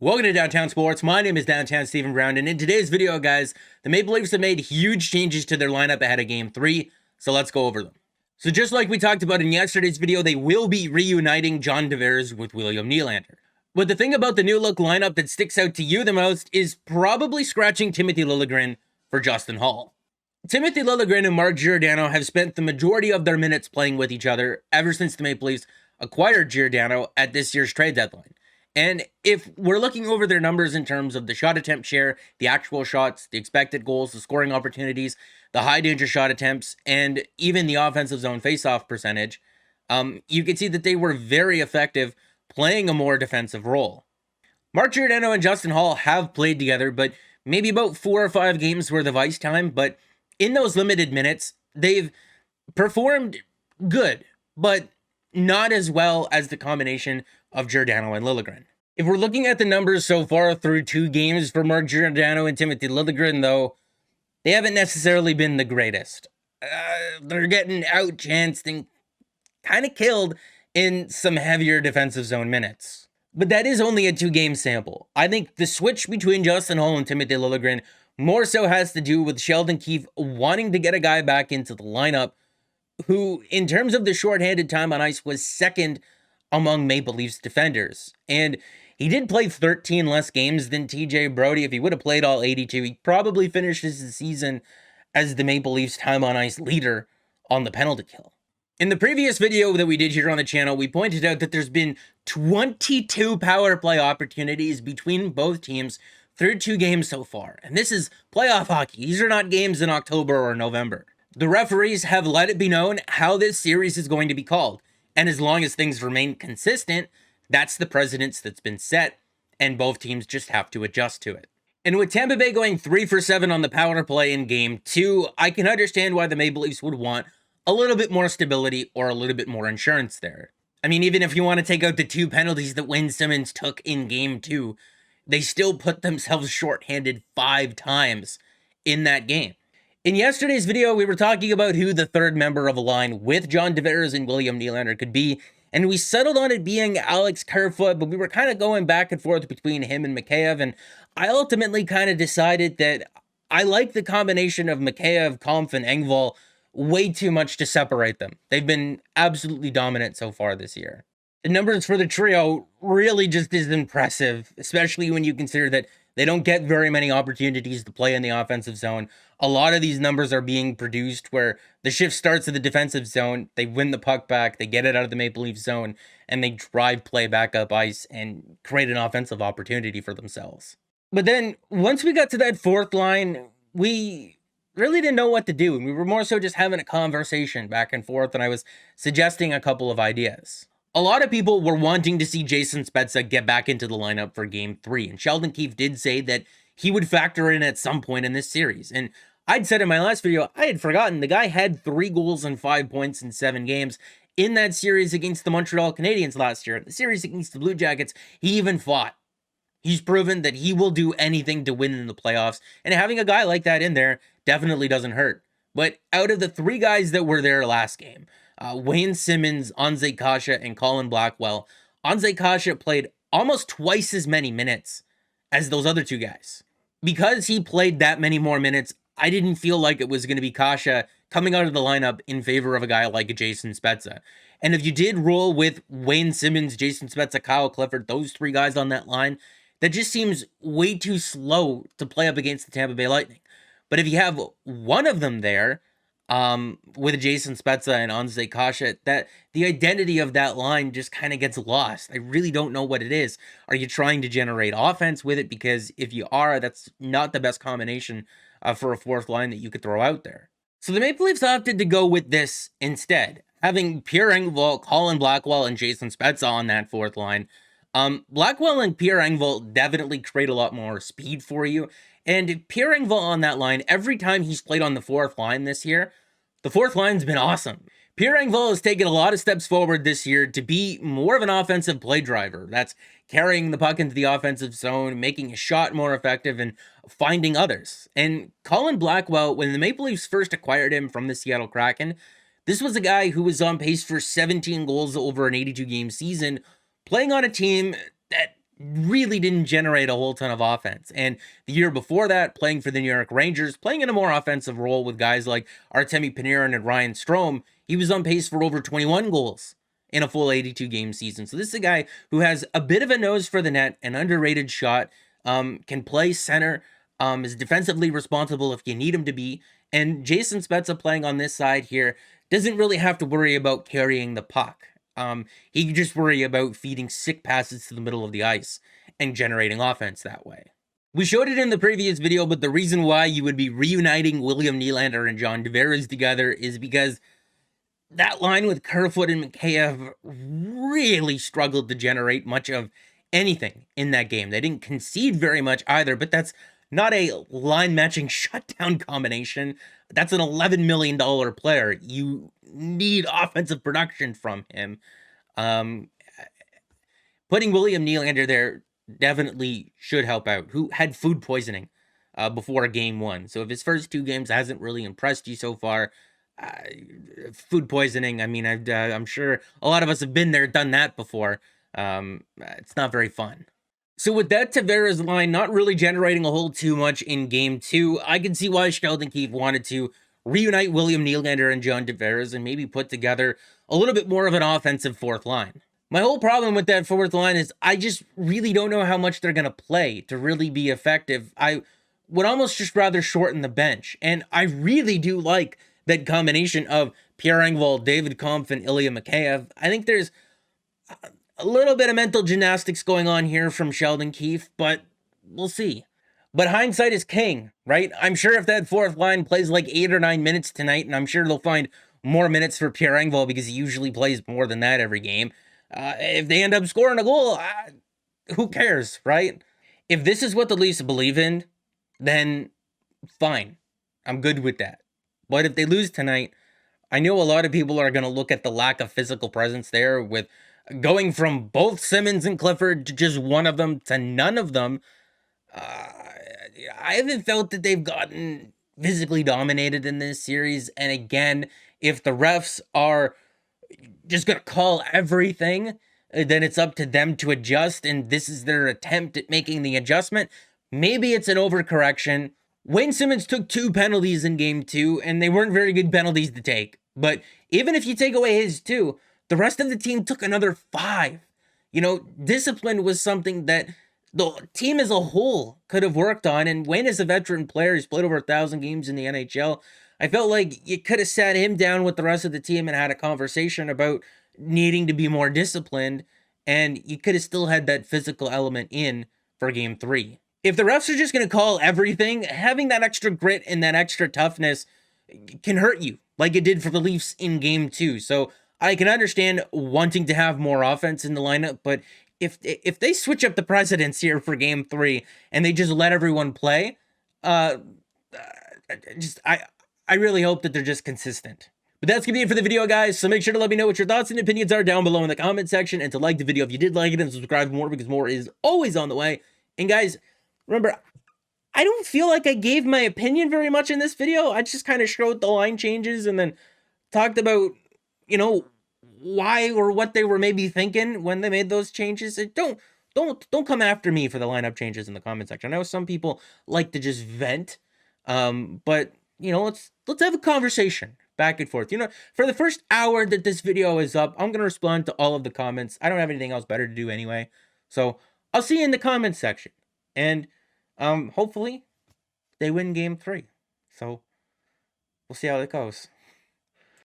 Welcome to Downtown Sports. My name is Downtown Stephen Brown, and in today's video, guys, the Maple Leafs have made huge changes to their lineup ahead of Game 3, so let's go over them. So just like we talked about in yesterday's video, they will be reuniting John Tavares with William Nylander. But the thing about the new look lineup that sticks out to you the most is probably scratching Timothy Liljegren for Justin Holl. Timothy Liljegren and Mark Giordano have spent the majority of their minutes playing with each other ever since the Maple Leafs acquired Giordano at this year's trade deadline. And if we're looking over their numbers in terms of the shot attempt share, the actual shots, the expected goals, the scoring opportunities, the high danger shot attempts, and even the offensive zone faceoff percentage, you can see that they were very effective playing a more defensive role. Mark Giordano and Justin Holl have played together, but maybe about 4 or 5 games worth of ice time. But in those limited minutes, they've performed good, but not as well as the combination of Giordano and Liljegren. If we're looking at the numbers so far through 2 games for Mark Giordano and Timothy Liljegren, though, they haven't necessarily been the greatest. They're getting outchanced and kind of killed in some heavier defensive zone minutes. But that is only a 2-game sample. I think the switch between Justin Holl and Timothy Liljegren more so has to do with Sheldon Keefe wanting to get a guy back into the lineup who, in terms of the shorthanded time on ice, was second among Maple Leafs defenders. And he did play 13 less games than TJ Brodie. If he would have played all 82, he probably finishes the season as the Maple Leafs time on ice leader on the penalty kill. In the previous video that we did here on the channel, we pointed out that there's been 22 power play opportunities between both teams through 2 games so far. And this is playoff hockey. These are not games in October or November. The referees have let it be known how this series is going to be called. And as long as things remain consistent, that's the precedence that's been set, and both teams just have to adjust to it. And with Tampa Bay going 3 for 7 on the power play in Game 2, I can understand why the Maple Leafs would want a little bit more stability or a little bit more insurance there. I mean, even if you want to take out the 2 penalties that Wayne Simmonds took in Game 2, they still put themselves shorthanded 5 times in that game. In yesterday's video, we were talking about who the third member of a line with John Tavares and William Nylander could be, and we settled on it being Alex Kerfoot, but we were kind of going back and forth between him and Mikheyev, and I ultimately kind of decided that I like the combination of Mikheyev, Kampf, and Engvall way too much to separate them. They've been absolutely dominant so far this year. The numbers for the trio really just is impressive, especially when you consider that they don't get very many opportunities to play in the offensive zone. A lot of these numbers are being produced where the shift starts at the defensive zone, they win the puck back, they get it out of the Maple Leaf zone, and they drive play back up ice and create an offensive opportunity for themselves. But then, once we got to that fourth line, we really didn't know what to do, and we were more so just having a conversation back and forth, and I was suggesting a couple of ideas. A lot of people were wanting to see Jason Spezza get back into the lineup for Game 3, and Sheldon Keefe did say that he would factor in at some point in this series. And I'd said in my last video, I had forgotten the guy had 3 goals and 5 points in 7 games in that series against the Montreal Canadiens last year. The series against the Blue Jackets, he even fought. He's proven that he will do anything to win in the playoffs, and having a guy like that in there definitely doesn't hurt. But out of the 3 guys that were there last game, Wayne Simmonds, Ondrej Kase, and Colin Blackwell, Ondrej Kase played almost twice as many minutes as those other 2 guys. Because he played that many more minutes, I didn't feel like it was going to be Kase coming out of the lineup in favor of a guy like Jason Spezza. And if you did roll with Wayne Simmonds, Jason Spezza, Kyle Clifford, those 3 guys on that line, that just seems way too slow to play up against the Tampa Bay Lightning. But if you have one of them there, with Jason Spezza and Ondrej Kase, that the identity of that line just kind of gets lost. I really don't know what it is. Are you trying to generate offense with it? Because if you are, that's not the best combination for a fourth line that you could throw out there. So the Maple Leafs opted to go with this instead, having Pierre Engvall, Colin Blackwell, and Jason Spezza on that fourth line. Blackwell and Pierre Engvall definitely create a lot more speed for you. And Pierre Engvall on that line, every time he's played on the fourth line this year, the fourth line's been awesome. Pierre Engvall has taken a lot of steps forward this year to be more of an offensive play driver. That's carrying the puck into the offensive zone, making his shot more effective, and finding others. And Colin Blackwell, when the Maple Leafs first acquired him from the Seattle Kraken, this was a guy who was on pace for 17 goals over an 82-game season, playing on a team that really didn't generate a whole ton of offense. And the year before that, playing for the New York Rangers, playing in a more offensive role with guys like Artemi Panarin and Ryan Strome, he was on pace for over 21 goals in a full 82 game season. So this is a guy who has a bit of a nose for the net, an underrated shot, can play center, is defensively responsible if you need him to be. And Jason Spezza playing on this side here doesn't really have to worry about carrying the puck. He can just worry about feeding sick passes to the middle of the ice and generating offense that way. We showed it in the previous video, but the reason why you would be reuniting William Nylander and John Tavares together is because that line with Kerfoot and Mikheyev really struggled to generate much of anything in that game. They didn't concede very much either, but that's not a line matching shutdown combination. That's an $11 million player. You need offensive production from him. Putting William Nylander there definitely should help out. Who had food poisoning before game one. So if his first two games hasn't really impressed you so far, food poisoning, I mean, I'm sure a lot of us have been there, done that before. It's not very fun. So with that Tavares line not really generating a whole too much in game two, I can see why Sheldon Keefe wanted to reunite William Nylander and John Tavares and maybe put together a little bit more of an offensive fourth line. My whole problem with that fourth line is I just really don't know how much they're going to play to really be effective. I would almost just rather shorten the bench. And I really do like that combination of Pierre Engvall, David Kampf, and Ilya Mikheyev. I think there's a little bit of mental gymnastics going on here from Sheldon Keefe, but we'll see. But hindsight is king, right? I'm sure if that fourth line plays like 8 or 9 minutes tonight, and I'm sure they'll find more minutes for Pierre Engvall because he usually plays more than that every game. If they end up scoring a goal, who cares, right? If this is what the Leafs believe in, then fine. I'm good with that. But if they lose tonight, I know a lot of people are going to look at the lack of physical presence there with going from both Simmons and Clifford to just one of them to none of them. I haven't felt that they've gotten physically dominated in this series. And again, if the refs are just going to call everything, then it's up to them to adjust. And this is their attempt at making the adjustment. Maybe it's an overcorrection. Wayne Simmons took 2 penalties in game 2, and they weren't very good penalties to take. But even if you take away his 2, the rest of the team took another 5. You know, discipline was something that the team as a whole could have worked on. And Wayne is a veteran player. He's played over 1,000 games in the NHL. I felt like you could have sat him down with the rest of the team and had a conversation about needing to be more disciplined. And you could have still had that physical element in for game 3. If the refs are just going to call everything, having that extra grit and that extra toughness can hurt you, like it did for the Leafs in game 2. So I can understand wanting to have more offense in the lineup, but if they switch up the precedents here for game 3 and they just let everyone play, I really hope that they're just consistent. But that's going to be it for the video, guys. So make sure to let me know what your thoughts and opinions are down below in the comment section, and to like the video if you did like it, and subscribe for more because more is always on the way. And guys, remember, I don't feel like I gave my opinion very much in this video. I just kind of showed the line changes and then talked about, you know, why or what they were maybe thinking when they made those changes. Don't come after me for the lineup changes in the comment section. I know some people like to just vent, but you know, let's have a conversation back and forth. You know, for the first hour that this video is up, I'm gonna respond to all of the comments. I don't have anything else better to do anyway, so I'll see you in the comments section. And hopefully they win game 3. So we'll see how it goes.